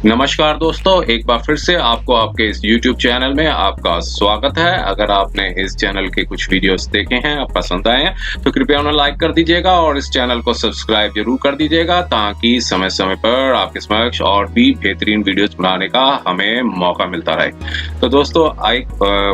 नमस्कार दोस्तों, एक बार फिर से आपको आपके इस YouTube चैनल में आपका स्वागत है। अगर आपने इस चैनल के कुछ वीडियोस देखे हैं और पसंद आए हैं, तो कृपया उन्हें लाइक कर दीजिएगा और इस चैनल को सब्सक्राइब ज़रूर कर दीजिएगा ताकि समय-समय पर आपके समक्ष और भी बेहतरीन वीडियोस बनाने का हमें मौका मिलता रहे। तो दोस्तों एक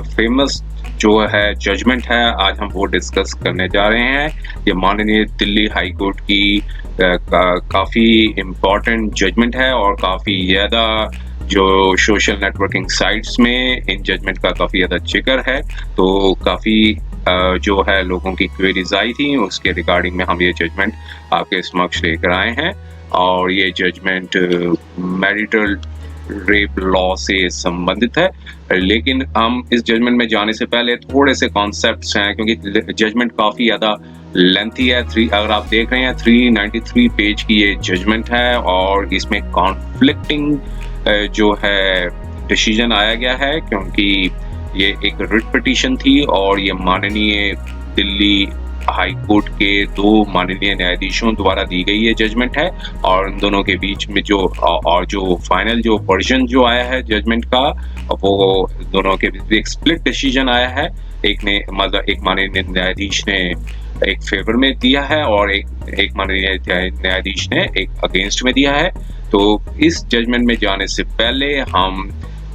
फेमस जो है जजमेंट है, आज हम वो डिस्कस करने जा रहे हैं। ये माननीय दिल्ली हाई कोर्ट की काफ़ी इम्पोर्टेंट जजमेंट है और काफ़ी ज़्यादा जो सोशल नेटवर्किंग साइट्स में इन जजमेंट का काफ़ी ज़्यादा जिक्र है। तो काफ़ी जो है लोगों की क्वेरीज आई थी, उसके रिगार्डिंग में हम ये जजमेंट आपके समक्ष लेकर आए हैं। और ये जजमेंट मैरिटल रेप लॉ से संबंधित है, लेकिन हम इस जजमेंट में जाने से पहले थोड़े से कॉन्सेप्ट्स हैं, क्योंकि जजमेंट काफ़ी ज़्यादा लेंथी है। अगर आप देख रहे हैं 393 पेज की ये जजमेंट है और इसमें कॉन्फ्लिक्टिंग जो है डिसीजन आया गया है, क्योंकि ये एक रिट पिटीशन थी और ये माननीय दिल्ली हाई कोर्ट के 2 माननीय न्यायाधीशों द्वारा दी गई ये जजमेंट है। और इन दोनों के बीच में जो फाइनल जो वर्जन जो आया है जजमेंट का, वो दोनों के बीच एक स्प्लिट डिसीजन आया है। एक माननीय न्यायाधीश ने एक फेवर में दिया है और एक माननीय न्यायाधीश ने एक अगेंस्ट में दिया है। तो इस जजमेंट में जाने से पहले हम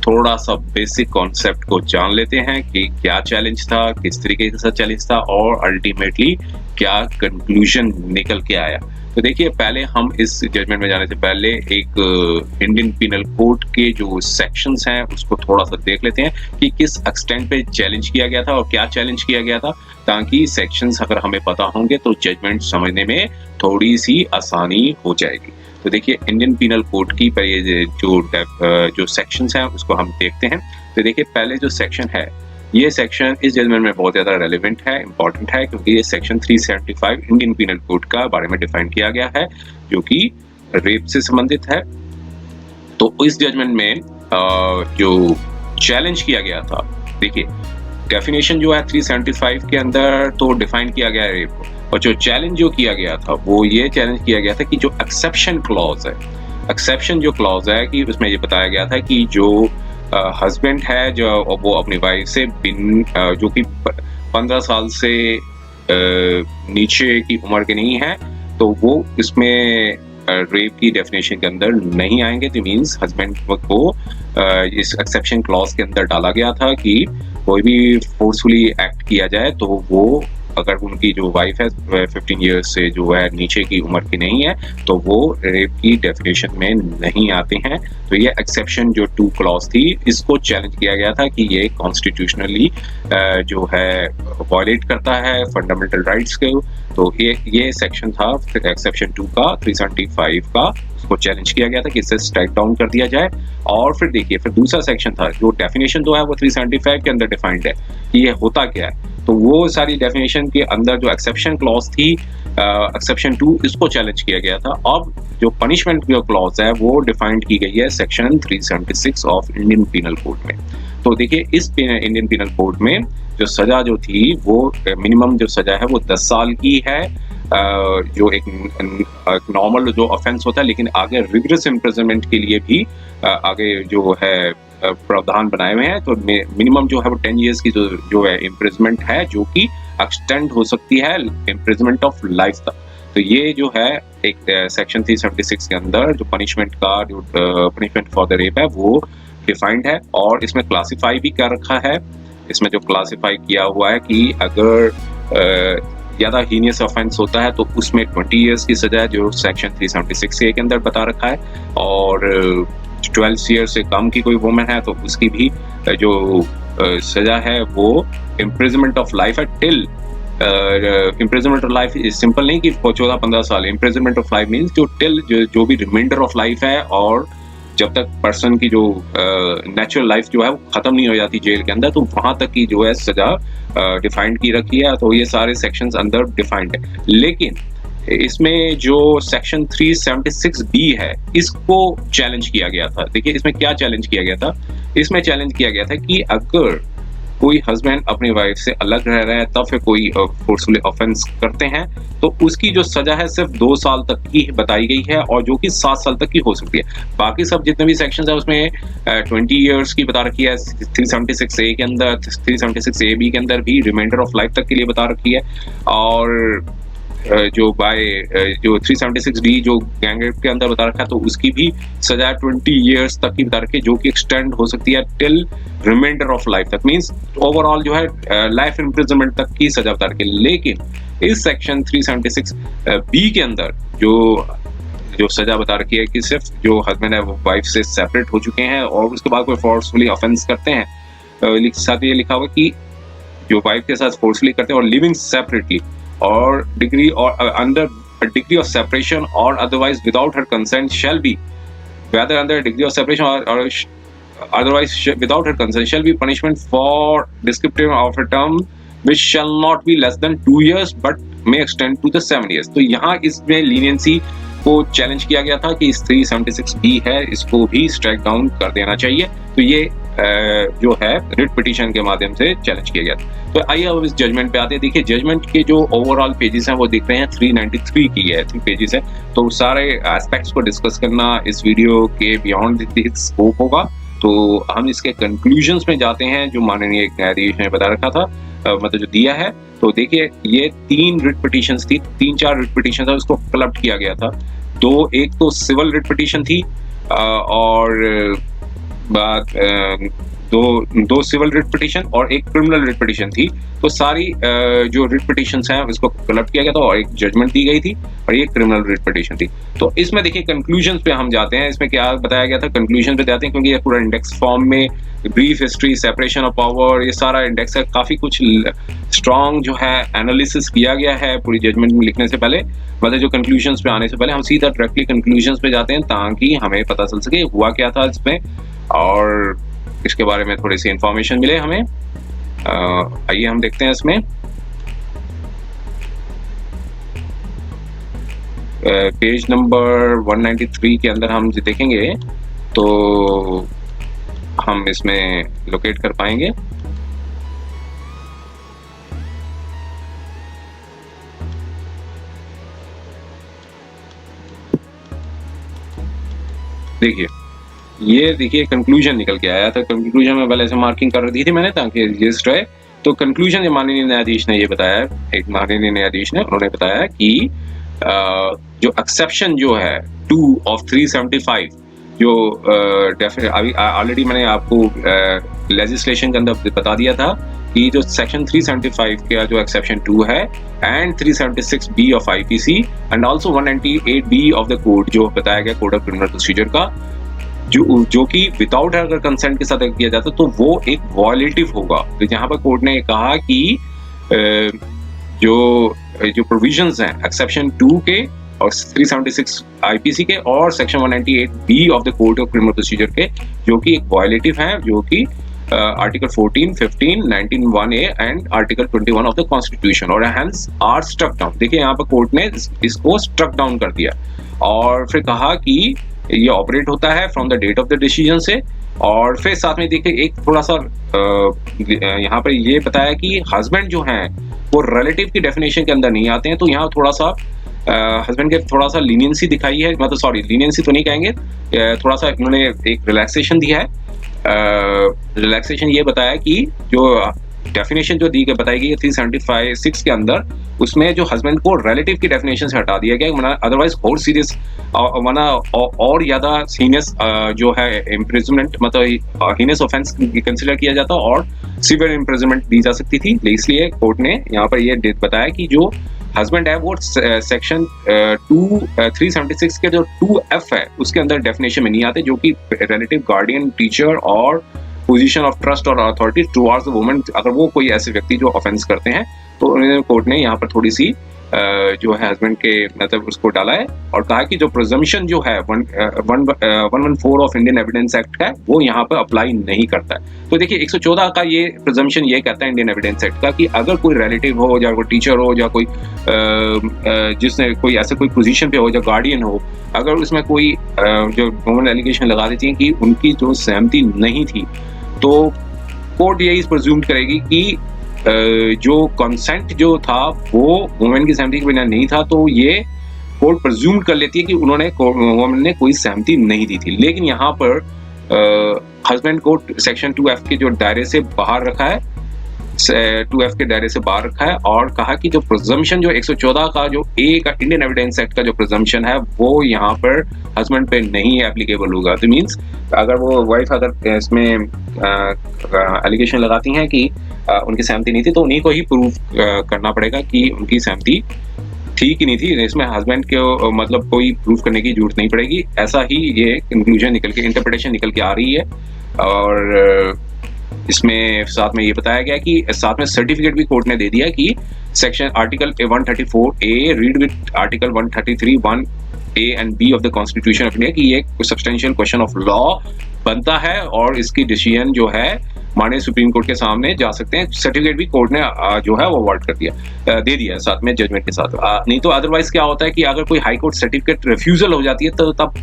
थोड़ा सा बेसिक कॉन्सेप्ट को जान लेते हैं कि क्या चैलेंज था, किस तरीके से चैलेंज था और अल्टीमेटली क्या कंक्लूजन निकल के आया। तो देखिए, पहले हम इस जजमेंट में जाने से पहले एक इंडियन पिनल कोड के जो सेक्शंस हैं उसको थोड़ा सा देख लेते हैं कि किस एक्सटेंट पे चैलेंज किया गया था और क्या चैलेंज किया गया था, ताकि सेक्शंस अगर हमें पता होंगे तो जजमेंट समझने में थोड़ी सी आसानी हो जाएगी। तो देखिए, इंडियन पिनल कोड की पर ये जो सेक्शंस हैं उसको हम देखते हैं। तो देखिए, पहले जो सेक्शन है, ये सेक्शन इस जजमेंट में बहुत ज़्यादा रेलेवेंट है, इम्पॉर्टेंट है, क्योंकि ये सेक्शन 375 इंडियन पिनल कोड का बारे में डिफाइन किया गया है, जो कि रेप से संबंधित है। तो इस जजमेंट में जो चैलेंज किया गया था, देखिए डेफिनेशन जो है 375 के अंदर तो डिफाइन किया गया है रेप को, और जो चैलेंज जो किया गया था वो ये चैलेंज किया गया था कि जो एक्सेप्शन क्लॉज है, एक्सेप्शन जो क्लॉज है कि उसमें ये बताया गया था कि जो हस्बैंड है जो वो अपनी वाइफ से जो कि 15 साल से नीचे की उम्र के नहीं है, तो वो इसमें रेप की डेफिनेशन के अंदर नहीं आएंगे। तो मीन्स हस्बैंड को इस एक्सेप्शन क्लॉज के अंदर डाला गया था कि कोई भी फोर्सफुली एक्ट किया जाए तो वो, अगर उनकी जो वाइफ है 15 ईयर्स से जो है नीचे की उम्र की नहीं है, तो वो रेप की डेफिनेशन में नहीं आते हैं। तो ये एक्सेप्शन जो 2 क्लॉज थी, इसको चैलेंज किया गया था कि ये कॉन्स्टिट्यूशनली जो है वायलेट करता है फंडामेंटल राइट्स के। तो ये सेक्शन था एक्सेप्शन 2 का 375 का, उसको चैलेंज किया गया था कि इसे स्ट्राइक डाउन कर दिया जाए। और फिर देखिए, फिर दूसरा सेक्शन था जो डेफिनेशन जो है वो 375 के अंदर डिफाइंड है कि ये होता क्या है। तो वो सारी डेफिनेशन के अंदर जो एक्सेप्शन क्लॉज थी, एक्सेप्शन 2, इसको चैलेंज किया गया था। अब जो पनिशमेंट की क्लॉज है वो डिफाइंड की गई है section 376 of Indian penal code में। तो देखिए, इस इंडियन पिनल कोड में जो सजा जो थी वो मिनिमम जो सजा है वो 10 साल की है, जो एक नॉर्मल जो ऑफेंस होता है, लेकिन आगे रिगरस इम्प्रिजनमेंट के लिए भी आगे जो है प्रावधान बनाए हुए हैं। तो मिनिमम जो है वो 10 इयर्स की जो है इम्प्रिजमेंट है, जो कि एक्सटेंड हो सकती है इम्प्रिजमेंट ऑफ लाइफ तक। तो ये जो है एक सेक्शन 376 के अंदर जो पनिशमेंट का जो पनिशमेंट फॉर द रेप है वो डिफाइंड है, और इसमें क्लासिफाई भी कर रखा है। इसमें जो क्लासिफाई किया हुआ है कि अगर ज़्यादा हीनियस ऑफेंस होता है तो उसमें 20 इयर्स की सजा है, जो सेक्शन 376 के अंदर बता रखा है। और 12 ईयर से कम की कोई वुमेन है तो उसकी भी जो सजा है वो इम्प्रिजमेंट ऑफ लाइफ है till imprisonment of life is simple नहीं कि 14-15 साल। इम्प्रिजमेंट ऑफ लाइफ मीन्स जो टिल जो भी रिमाइंडर ऑफ लाइफ है, और जब तक पर्सन की जो नेचुरल लाइफ जो है वो खत्म नहीं हो जाती जेल के अंदर, तो वहां तक की जो है सजा डिफाइंड की रखी है। तो ये सारे सेक्शंस अंदर डिफाइंड है, लेकिन इसमें जो सेक्शन 376B है इसको चैलेंज किया गया था। देखिए, इसमें क्या चैलेंज किया गया था, इसमें चैलेंज किया गया था कि अगर कोई हस्बैंड अपनी वाइफ से अलग रह रहा है तब फिर कोई फोर्सफुली ऑफेंस करते हैं तो उसकी जो सजा है सिर्फ 2 साल तक की बताई गई है और जो कि 7 साल तक की हो सकती है। बाकी सब जितने भी सेक्शंस है उसमें 20 इयर्स की बता रखी है 376A के अंदर, 376AB के अंदर भी रिमाइंडर ऑफ लाइफ तक के लिए बता रखी है। और जो 376D जो गैंग रेप के अंदर बता रखा है तो उसकी भी सजा 20 इयर्स तक की बता रखी है जो कि एक्सटेंड हो सकती है टिल रिमाइंडर ऑफ लाइफ तक, मींस ओवरऑल जो है लाइफ इम्प्रिजनमेंट तक की सजा बता रखी है। लेकिन इस सेक्शन 376B के अंदर जो सजा बता रखी है कि सिर्फ जो हस्बैंड है वो वाइफ से सेपरेट हो चुके हैं और उसके बाद कोई फोर्सफुली ऑफेंस करते हैं, साथ ये लिखा हुआ कि जो वाइफ के साथ फोर्सफुली करते हैं और living separately or degree or under a degree of separation or otherwise without her consent shall be, whether under a degree of separation or otherwise without her consent shall be punishment for descriptive of a term which shall not be less than 2 years but may extend to the 7 years। तो यहाँ इसमें leniency को challenge किया गया था कि इस 376B है इसको भी स्ट्राइक डाउन कर देना चाहिए। तो ये जो है रिट पिटीशन के माध्यम से चैलेंज किया गया था। तो आइए अब इस जजमेंट पे आते हैं। देखिए जजमेंट के जो ओवरऑल पेजेस हैं वो दिख रहे हैं 393 की है 3 पेजेस है। तो सारे एस्पेक्ट्स को डिस्कस करना इस वीडियो के बियॉन्ड दिस स्कोप होगा। तो हम इसके कंक्लूजन्स में जाते हैं जो माननीय न्यायाधीश ने बता रखा था, मतलब जो दिया है। तो देखिए ये 3 रिट पिटीशंस थी, 3-4 रिट पिटीशन था उसको क्लब किया गया था। एक तो सिविल रिट पिटीशन थी और दो सिविल रिट पिटीशन और एक क्रिमिनल रिट पिटीशन थी। तो सारी जो रिट पिटीशंस हैं उसको कलेक्ट किया गया था और एक जजमेंट दी गई थी और ये क्रिमिनल रिट पिटीशन थी। तो इसमें देखिए कंक्लूजन्स पे हम जाते हैं। इसमें क्या बताया गया था, कंक्लूजन पे जाते हैं क्योंकि ये पूरा इंडेक्स फॉर्म में brief history, separation of power, ये सारा इंडेक्स है। काफी कुछ स्ट्रॉन्ग जो है एनालिसिस किया गया है पूरी जजमेंट में लिखने से पहले, मतलब जो कंक्लूजन्स पे आने से पहले हम सीधा डायरेक्टली कंक्लूजन्स पे जाते हैं ताकि हमें पता चल सके हुआ क्या था इसमें और इसके बारे में थोड़ी सी इंफॉर्मेशन मिले हमें। आइए हम देखते हैं इसमें पेज नंबर 193 के अंदर हम देखेंगे तो हम इसमें लोकेट कर पाएंगे। देखिए कंक्लूजन निकल के आया था। कंक्लूजन में पहले से मार्किंग कर दी थी मैंने ताकि रजिस्ट रहे। तो कंक्लूजन माननीय न्यायाधीश ने ये बताया, एक माननीय न्यायाधीश ने उन्होंने बताया कि जो एक्सेप्शन जो है 2 of 375 जो अभी ऑलरेडी मैंने आपको लेजिस्लेशन के अंदर बता दिया था कि जो सेक्शन 375 का जो एक्सेप्शन 2 है and 376B of IPC and also 198B of the code जो बताया गया कोड ऑफ क्रिमिनल प्रोसीजर का जो कि विदाउट अगर कंसेंट के साथ किया जाता तो वो एक वॉयलेटिव होगा। तो यहाँ पर कोर्ट ने कहा कि जो प्रोविजंस हैं एक्सेप्शन 2 के और 376 IPC के और section 198B of the code of criminal procedure के जो कि एक वॉयलेटिव हैं, जो कि article 14, 15, 19 1A and article 21 of the constitution और हैंस आर स्ट्रक डाउन। देखिए यहाँ पर कोर्ट ने इसको स्ट्रक डाउन कर दिया और फिर कहा कि ये ऑपरेट होता है from the date of the decision से। और फिर साथ में देखिए एक थोड़ा सा यहाँ पर ये बताया कि हस्बैंड जो हैं वो रिलेटिव की डेफिनेशन के अंदर नहीं आते हैं। तो यहाँ थोड़ा सा हस्बैंड के थोड़ा सा लीनियंसी दिखाई है, मतलब सॉरी लीनियंसी तो नहीं कहेंगे, थोड़ा सा उन्होंने एक रिलैक्सेशन दिया है। रिलैक्सेशन ये बताया कि जो डेफिनेशन जो दी बताई गई है 375 के अंदर उसमें जो हस्बैंड को रिलेटिव की डेफिनेशन से हटा दिया गया, अदरवाइज और सीरियस वरना और ज्यादा सीनियस जो है इम्प्रिजनमेंट मतलब हीनियस ऑफेंस कंसिडर किया जाता और सिवियर इम्प्रिजनमेंट दी जा सकती थी। इसलिए कोर्ट ने यहाँ पर ये बताया कि जो हस्बैंड है वो सेक्शन 376 के जो 2F है उसके अंदर डेफिनेशन में नहीं आते, जो कि रिलेटिव गार्डियन टीचर और पोजीशन ऑफ ट्रस्ट और अथॉरिटी टुवर्ड्स द वुमन, अगर वो कोई ऐसे व्यक्ति जो ऑफेंस करते हैं तो कोर्ट ने यहाँ पर थोड़ी सी जो है हस्बैंड के मतलब उसको डाला है और कहा कि जो प्रिजम्पशन जो है 114 ऑफ इंडियन एविडेंस एक्ट का वो यहाँ पर अप्लाई नहीं करता है। तो देखिए 114 का ये प्रिजम्पशन ये कहता है इंडियन एविडेंस एक्ट का कि अगर कोई रिलेटिव हो या कोई टीचर हो या कोई जिसने कोई ऐसे कोई पोजीशन पे हो या गार्डियन हो, अगर उसमें कोई जो वुमन एलिगेशन लगा देती है कि उनकी जो सहमति नहीं थी तो कोर्ट यही प्रिज्यूम करेगी कि जो कंसेंट जो था वो वुमेन की सहमति के बिना नहीं था, तो ये कोर्ट प्रिज्यूम कर लेती है कि उन्होंने वुमेन ने कोई सहमति नहीं दी थी। लेकिन यहाँ पर हस्बैंड को सेक्शन 2F के जो दायरे से बाहर रखा है, 2F के दायरे से बाहर रखा है और कहा कि जो प्रिजम्पशन जो 114 का जो ए का इंडियन एविडेंस एक्ट का जो प्रिजम्पशन है वो यहाँ पर हस्बैंड पे नहीं एप्लीकेबल होगा। तो मींस अगर वो वाइफ अगर इसमें एलिगेशन लगाती हैं कि उनकी सहमति नहीं थी, तो उन्हीं को ही प्रूव करना पड़ेगा कि उनकी सहमति थी कि नहीं थी। इसमें हस्बैंड के मतलब कोई प्रूव करने की जरूरत नहीं पड़ेगी। ऐसा ही ये कंक्लूजन निकल के, इंटरप्रिटेशन निकल के आ रही है। और इसमें साथ में ये बताया गया कि साथ में सर्टिफिकेट भी कोर्ट ने दे दिया कि section article 134A read with article 133(1)A and B of the constitution of India कि ये सब्सटेंशियल क्वेश्चन ऑफ लॉ बनता है और इसकी डिसीजन जो है माननीय सुप्रीम कोर्ट के सामने जा सकते हैं। सर्टिफिकेट भी कोर्ट ने जो है वो अवार्ड कर दिया, दे दिया साथ में जजमेंट के साथ। नहीं तो अदरवाइज क्या होता है कि अगर कोई हाई कोर्ट सर्टिफिकेट रिफ्यूजल हो जाती है तो तब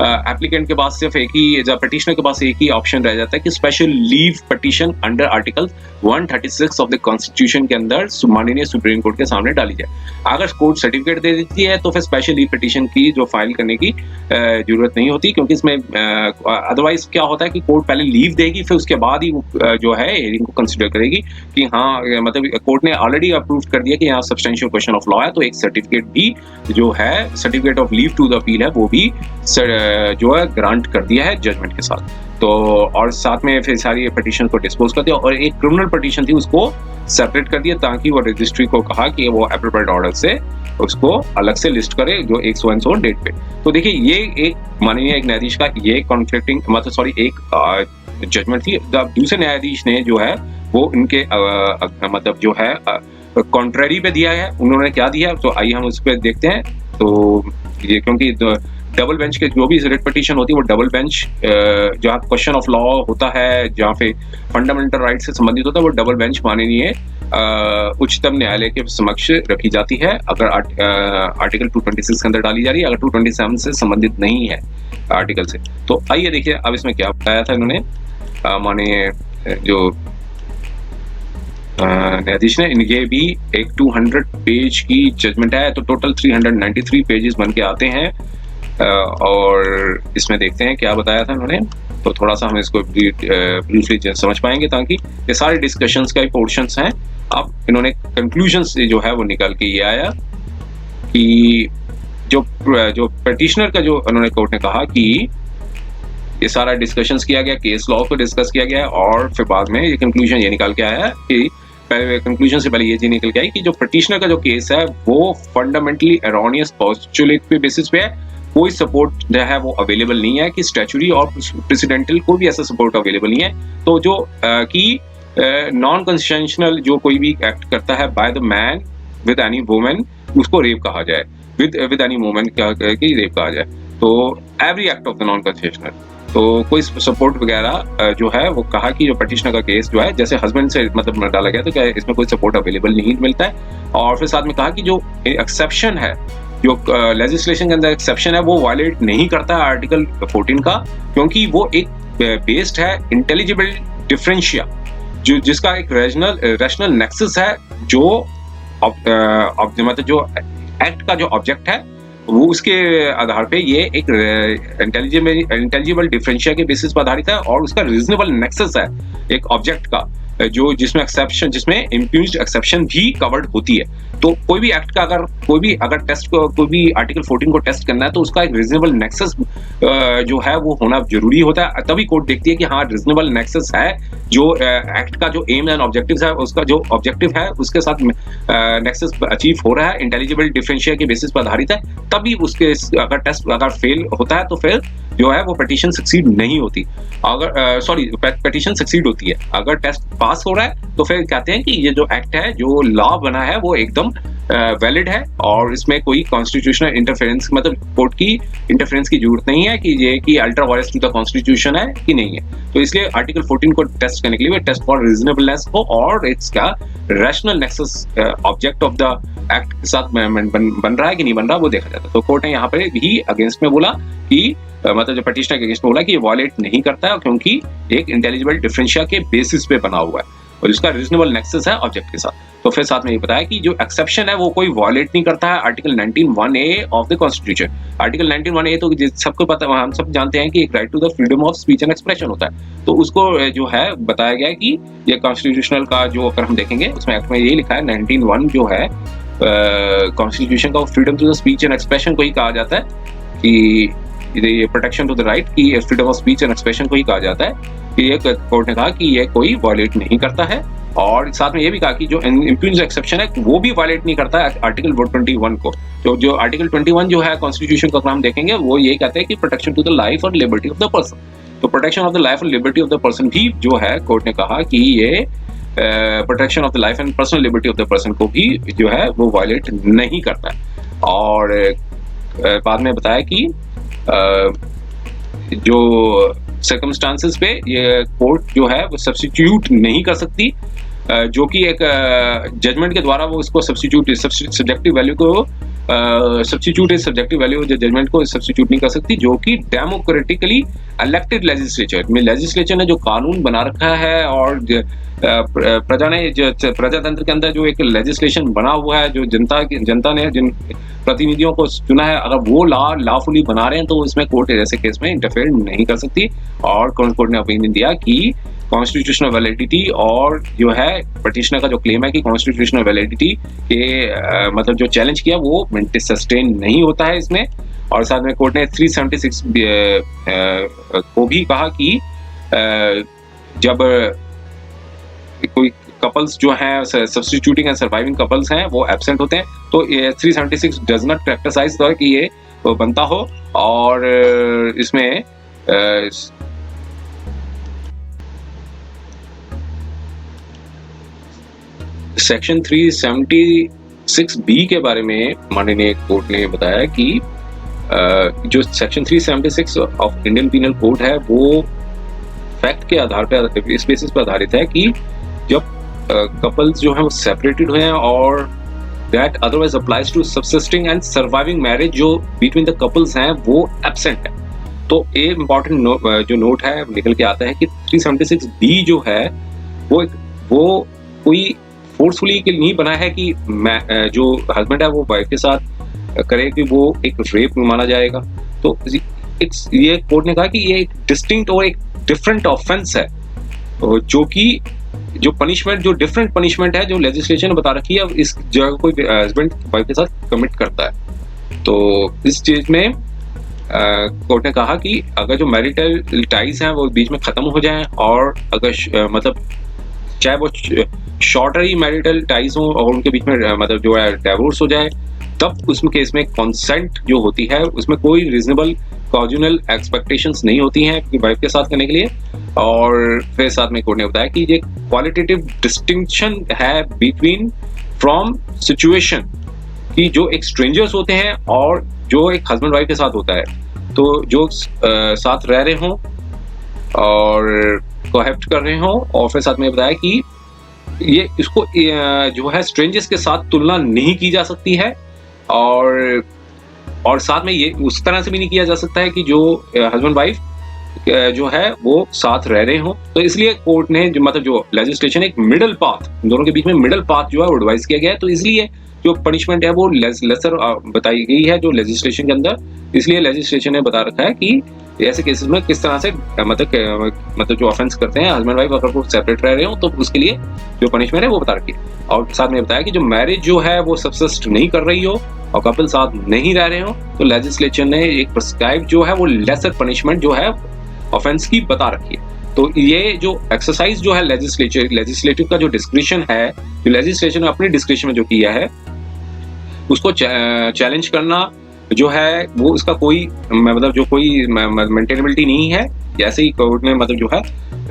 एप्लीकेंट के पास सिर्फ एक ही, पिटिशनर के पास एक ही ऑप्शन रह जाता है कि special leave petition under article 136 of the constitution के अंदर माननीय सुप्रीम कोर्ट के सामने डाली जाए। अगर कोर्ट सर्टिफिकेट दे देती है तो फिर स्पेशल लीव पिटीशन की जो फाइल करने की जरूरत नहीं होती, क्योंकि इसमें अदरवाइज क्या होता है कि कोर्ट पहले लीव देगी, फिर उसके बाद ही जो है हियरिंग को कंसीडर करेगी कि हाँ, मतलब कोर्ट ने ऑलरेडी अप्रूव कर दिया कि यहाँ सब्सटेंशियल क्वेश्चन ऑफ लॉ है, तो एक सर्टिफिकेट भी जो है, certificate of leave to the appeal है, वो भी जो है ग्रांट कर दिया है जजमेंट के साथ। तो और साथ में फिर सारी पिटीशन को डिस्पोज कर दिया और एक क्रिमिनल पिटीशन थी उसको सेपरेट कर दिया ताकि वो रजिस्ट्री को कहा कि वो एप्रोप्रिएट ऑर्डर से उसको अलग से लिस्ट करे जो एक सो एंड सो डेट पे। तो देखिए ये एक माननीय एक न्यायाधीश का ये कॉन्फ्लिक्टिंग मतलब सॉरी एक जजमेंट थी। दूसरे न्यायाधीश ने जो है वो इनके मतलब जो है कॉन्ट्ररी पे दिया है। उन्होंने क्या दिया तो आइए हम उस पर देखते हैं। तो ये क्योंकि डबल बेंच के जो भी रिट पिटीशन होती है वो डबल बेंच जहाँ क्वेश्चन ऑफ लॉ होता है, जहाँ पे फंडामेंटल राइट से संबंधित होता है, वो डबल बेंच माननीय उच्चतम न्यायालय के समक्ष रखी जाती है अगर आर्टिकल 226 के अंदर डाली जा रही है, अगर 227 से संबंधित नहीं है आर्टिकल से। तो आइए देखिए अब इसमें क्या बताया था इन्होंने माननीय जो न्यायाधीश ने। ये भी एक 200 पेज की जजमेंट है, तो टोटल 393 पेजेस बन के आते हैं। और इसमें देखते हैं क्या बताया था इन्होंने, तो थोड़ा सा हम इसको ब्रीफली समझ पाएंगे ताकि ये सारे डिस्कशंस का ही पोर्शंस हैं। अब इन्होंने कंक्लूजन से जो है वो निकल के ये आया कि जो पिटिशनर का जो उन्होंने कोर्ट ने कहा कि ये सारा डिस्कशंस किया गया, केस लॉ को डिस्कस किया गया और फिर बाद में ये कंक्लूजन ये निकल के आया कि कंक्लूजन से पहले ये चीज निकल के आई कि जो पिटिशनर का जो केस है वो फंडामेंटली एरोनियस पोस्टुलेट पे बेसिस पे है। कोई सपोर्ट जो है वो अवेलेबल नहीं है कि स्टैचुरी और प्रेसिडेंटल कोई भी ऐसा सपोर्ट अवेलेबल नहीं है। तो जो कि नॉन कॉन्स्टिट्यूशनल जो कोई भी एक्ट करता है by the man with any woman उसको रेप कहा जाए, विद एनी वुमन की रेप कहा जाए। तो every act of the non constitutional, तो कोई सपोर्ट वगैरह जो है वो कहा कि जो पिटिशनर का केस जो है जैसे हस्बैंड से मतलब डाला गया तो क्या इसमें कोई सपोर्ट अवेलेबल नहीं मिलता है। और फिर साथ में कहा कि जो एक्सेप्शन है, जो लेजिस्लेशन के अंदर एक्सेप्शन है वो वायलेट नहीं करता है आर्टिकल 14 का, क्योंकि वो एक बेस्ड है इंटेलिजिबल डिफरेंशिया जो जिसका एक रैशनल नेक्सस है, जो मतलब जो एक्ट का जो ऑब्जेक्ट है वो उसके आधार पे ये एक इंटेलिजिबल डिफरेंशिया के बेसिस पर आधारित है और उसका रीजनेबल नेक्सस है एक ऑब्जेक्ट का जो जिसमें एक्सेप्शन, जिसमें इम्प्यूज्ड एक्सेप्शन भी कवर्ड होती है। तो कोई भी एक्ट का अगर टेस्ट को कोई भी आर्टिकल 14 को टेस्ट करना है तो उसका एक रीजनेबल नेक्सस जो है वो होना जरूरी होता है, तभी कोर्ट देखती है कि हाँ रीजनेबल नेक्सस है, जो एक्ट का जो एम एंड ऑब्जेक्टिव है उसका जो ऑब्जेक्टिव है उसके साथ नेक्सस अचीव हो रहा है, इंटेलिजिबल डिफरेंशिया के बेसिस पर आधारित है, तभी उसके अगर टेस्ट अगर फेल होता है तो फिर जो है वो पिटीशन सक्सीड नहीं होती। अगर पिटीशन सक्सीड होती है, अगर टेस्ट पास हो रहा है तो फिर कहते हैं कि ये जो एक्ट है, जो लॉ बना है वो एकदम वैलिड है और इसमें कोई कॉन्स्टिट्यूशनल इंटरफेरेंस मतलब कोर्ट की इंटरफेरेंस की जरूरत नहीं है कि ये कि ultra vires to the constitution है कि नहीं है। तो इसलिए आर्टिकल 14 को टेस्ट करने के लिए टेस्ट फॉर रीजनेबलनेस हो और इसका rational nexus object of the act के साथ बन रहा है कि नहीं बन रहा वो देखा जाता है। तो कोर्ट ने यहाँ पे भी अगेंस्ट में बोला कि मतलब जो पिटिशनर के अगेंस्ट में बोला कि ये वॉयलेट नहीं करता है क्योंकि एक इंटेलिजिबल डिफरेंशिया के बेसिस पे बना हुआ है और इसका रीजनेबल नेक्सस है ऑब्जेक्ट के साथ। तो फिर साथ में ये बताया कि जो एक्सेप्शन है वो कोई वॉयलेट नहीं करता है article 19(1)(a) of the constitution. Article 19(1)(a) तो सबको पता, हम सब जानते हैं कि एक right to the freedom of speech and expression होता है। तो उसको जो है बताया गया है कि ये कॉन्स्टिट्यूशनल का जो अगर हम देखेंगे उसमें एक्ट में ये लिखा है 19(1) जो है कॉन्स्टिट्यूशन का freedom to the speech and expression को ही कहा जाता है कि ये प्रोटेक्शन टू द राइट की freedom of speech and expression को ही कहा जाता है कि ये कोर्ट ने कहा कि ये कोई वॉयलेट नहीं करता है। और साथ में ये भी कहा कि जो इम्प्यूज एक्सेप्शन है वो भी वायलेट नहीं करता है आर्टिकल 21 को। तो जो आर्टिकल 21 जो है कॉन्स्टिट्यूशन का हम देखेंगे वो ये कहते हैं कि प्रोटेक्शन टू द लाइफ और लिबर्टी ऑफ द पर्सन। तो प्रोटेक्शन ऑफ द लाइफ और लिबर्टी ऑफ द पर्सन भी जो है कोर्ट ने कहा कि ये protection of the life and personal liberty of the person को भी जो है वो वायलेट नहीं करता है। और बाद में बताया कि जो सर्कमस्टांसेस पे ये कोर्ट जो है वो सब्स्टिट्यूट नहीं कर सकती, जो कि एक जजमेंट के द्वारा वो इसको सब्जेक्टिव वैल्यू को सब्जेक्टिव वैल्यू जजमेंट को सब्स्टिट्यूट नहीं कर सकती, जो कि डेमोक्रेटिकली इलेक्टेड लेजिस्लेचर ने जो कानून बना रखा है और प्रजातंत्र के अंदर जो एक लेजिस्लेशन बना हुआ है, जो जनता ने जिन प्रतिनिधियों को चुना है, अगर वो लॉफुली बना रहे हैं तो इसमें कोर्ट ऐसे केस में इंटरफेयर नहीं कर सकती। और कोर्ट ने ओपिनियन दिया कि कॉन्स्टिट्यूशनल वैलिडिटी और जो है पिटिशनर का जो क्लेम है कि कॉन्स्टिट्यूशनल वैलिडिटी के मतलब जो चैलेंज किया वो सस्टेन नहीं होता है इसमें। और साथ में कोर्ट ने 376 को भी कहा कि जब कोई कपल्स जो हैं सब्स्टिट्यूटिंग एंड सर्वाइविंग कपल्स हैं वो एब्सेंट होते हैं तो 376 डज नॉट प्रैक्टिसाइज कि ये बनता हो। और इसमें सेक्शन 376B के बारे में माननीय कोर्ट ने बताया कि जो section 376 of Indian penal code है वो फैक्ट के आधार पर इस बेसिस पर आधारित है कि जब कपल्स जो है वो सेपरेटेड हुए हैं और that otherwise applies to subsisting and surviving marriage जो बिटवीन द कपल्स हैं वो एब्सेंट है। तो एक इम्पॉर्टेंट जो नोट है निकल के आता है कि 376B जो है वो कोई फोर्सफुली के नहीं बना है कि जो हस्बैंड है वो वाइफ के साथ करे कि वो एक रेप माना जाएगा। तो ये कोर्ट ने कहा कि ये एक डिस्टिंक्ट और एक डिफरेंट ऑफेंस है जो कि जो पनिशमेंट जो डिफरेंट पनिशमेंट है जो लेजिस्लेशन ने बता रखी है इस जगह कोई हस्बैंड वाइफ के साथ कमिट करता है। तो इस चीज में कोर्ट ने कहा कि अगर जो मैरिटल टाइज हैं वो बीच में खत्म हो जाएं और अगर मतलब चाहे वो शॉर्टर ही मैरिटल टाइज हो और उनके बीच में मतलब जो है डिवोर्स हो जाए तब उसमें केस में कंसेंट जो होती है उसमें कोई रीजनेबल कॉन्जुगल एक्सपेक्टेशंस नहीं होती हैं कि वाइफ के साथ करने के लिए। और फिर साथ में कोर्ट ने बताया कि ये क्वालिटेटिव डिस्टिंक्शन है बिटवीन फ्रॉम सिचुएशन कि जो एक स्ट्रेंजर्स होते हैं और जो एक हस्बैंड वाइफ के साथ होता है। तो जो साथ रह रहे हों और कोहैबिट कर रहे हों और फिर साथ में बताया कि ये इसको जो है स्ट्रेंजर्स के साथ तुलना नहीं की जा सकती है और साथ में ये उस तरह से भी नहीं किया जा सकता है कि जो हस्बैंड वाइफ जो है वो साथ रह रहे हों। तो इसलिए कोर्ट ने जो मतलब जो लेजिस्लेशन एक मिडल पाथ दोनों के बीच में मिडल पाथ जो है वो एडवाइस किया गया है। तो इसलिए जो पनिशमेंट है वो लेसर बताई गई है जो लेजिस्लेशन के अंदर। इसलिए लेजिस्लेशन ने बता रखा है कि ऐसे केसेस में किस तरह से मतलब जो ऑफेंस करते हैं हस्बैंड वाइफ अगर वो सेपरेट रह रहे हो तो उसके लिए जो पनिशमेंट है वो बता रखी है। और साथ में बताया कि जो मैरिज जो है वो सब्सिस्ट नहीं कर रही हो और कपल साथ नहीं रह रहे हो तो लेजिस्लेचर ने एक प्रिस्क्राइब जो है वो लेसर पनिशमेंट जो है ऑफेंस की बता रखी है। तो ये जो एक्सरसाइज जो है लेजिस्लेटिव का जो डिस्क्रिप्शन है जो लेजिस्लेशन ने अपने डिस्क्रिप्शन में जो किया है उसको चैलेंज करना जो है वो इसका कोई मतलब जो कोई मेंटेनेबिलिटी नहीं है, जैसे ही कोर्ट ने मतलब जो है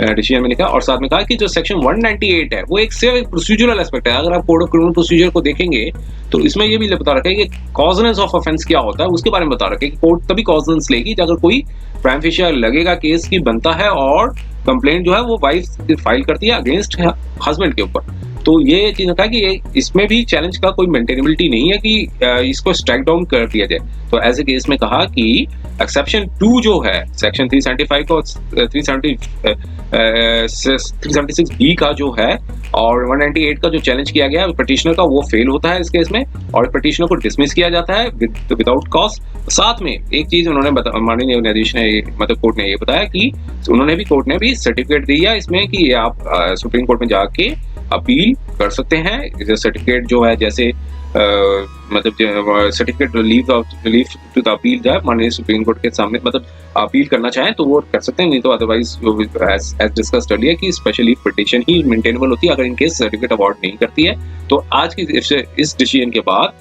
डिसीजन में लिखा। और साथ में कहा कि जो सेक्शन 198 है वो एक सिर्फ प्रोसीजरल एस्पेक्ट है। अगर आप कोड ऑफ क्रिमिनल प्रोसीजर को देखेंगे तो इसमें ये भी बता रखा है कि कॉजनेंस ऑफ ऑफेंस क्या होता है, उसके बारे में बता रखा है कि कोर्ट तभी कॉजनेंस लेगी अगर कोई प्राइम फेशियल लगेगा केस की बनता है और कंप्लेंट जो है वो वाइफ फाइल करती है अगेंस्ट हस्बैंड के ऊपर। तो ये चीज होता है कि इसमें भी चैलेंज का कोई मेंटेनेबिलिटी नहीं है कि इसको स्ट्राइक डाउन कर दिया जाए। तो ऐसे केस में कहा कि एक्सेप्शन 2 जो है सेक्शन 375 को 376 बी का जो है और 198 का जो चैलेंज किया गया पिटिशनर का, वो फेल होता है इस केस में और पिटिशनर को डिसमिस किया जाता है विदाउट कॉज। साथ में एक चीज उन्होंने माननीय न्यायाधीश ने मतलब कोर्ट ने ये बताया कि उन्होंने भी कोर्ट ने भी सर्टिफिकेट दिया इसमें कि आप सुप्रीम कोर्ट में जाके अपील कर सकते हैं। सर्टिफिकेट जो है जैसे मतलब certificate leave to the appeal जो है माननीय सुप्रीम कोर्ट के सामने मतलब अपील करना चाहें तो वो कर सकते हैं, नहीं तो अदरवाइज एज डिस्कस्ड अर्लियर कि स्पेशल लीव पिटीशन ही मेंटेनेबल होती है अगर इनके सर्टिफिकेट अवार्ड नहीं करती है। तो आज की इस डिसीजन के बाद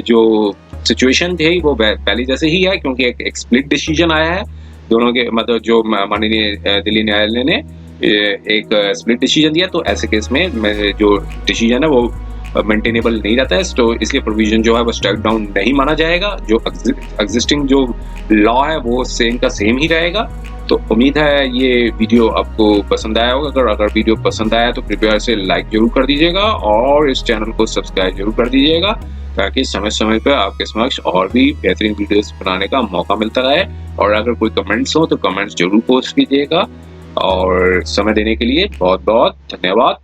जो सिचुएशन थी वो पहले जैसे ही है, क्योंकि एक स्प्लिट डिसीजन आया है दोनों के मतलब जो माननीय दिल्ली न्यायालय ने एक स्प्लिट डिसीजन दिया। तो ऐसे केस में जो डिसीजन है वो मेंटेनेबल नहीं रहता है, तो इसलिए प्रोविजन जो है वो स्ट्राइक डाउन नहीं माना जाएगा। जो एग्जिस्टिंग जो लॉ है वो सेम का सेम ही रहेगा। तो उम्मीद है ये वीडियो आपको पसंद आया होगा। अगर वीडियो पसंद आया तो कृपया इसे लाइक जरूर कर दीजिएगा और इस चैनल को सब्सक्राइब जरूर कर दीजिएगा ताकि समय समय पर आपके समक्ष और भी बेहतरीन वीडियोस बनाने का मौका मिलता रहे। और अगर कोई कमेंट्स हो तो कमेंट्स जरूर पोस्ट कीजिएगा। और समय देने के लिए बहुत बहुत धन्यवाद।